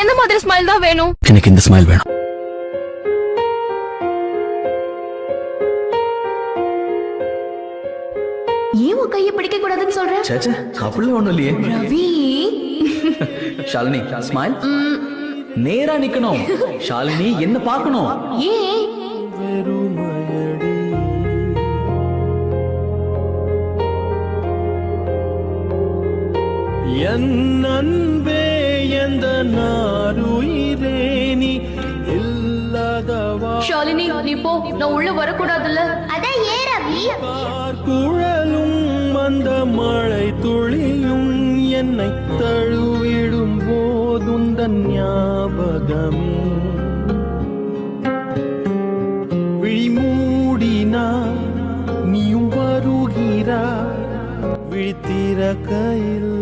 எந்த மாதிரி ஸ்மைல் தான் வேணும்? எனக்கு இந்த ஸ்மைல் வேணும். ஏன் உன் கையை பிடிக்க கூடாதுன்னு சொல்ற? சேச்சே அப்படிலாம் ஒண்ணும் இல்லையே. ரவி ஷாலினி ஸ்மைல். நேரா நிக்கணும். ஷாலினி என்ன பார்க்கணும். ஏன்? என் அன்பே எந்த நாருயிரே நீ இல்லாதவா ஷாலினி நீ போ, நான் உள்ள வரக்கூடாதுல்ல. அதான் ஏன் ரவி? குழலும் அந்த மழை துளியும் என்னை தழுவிடும் போதுந்தன் ஞாபகம் விழிமூடினா நீயும் வருகிறாய் விழித்திற கையில்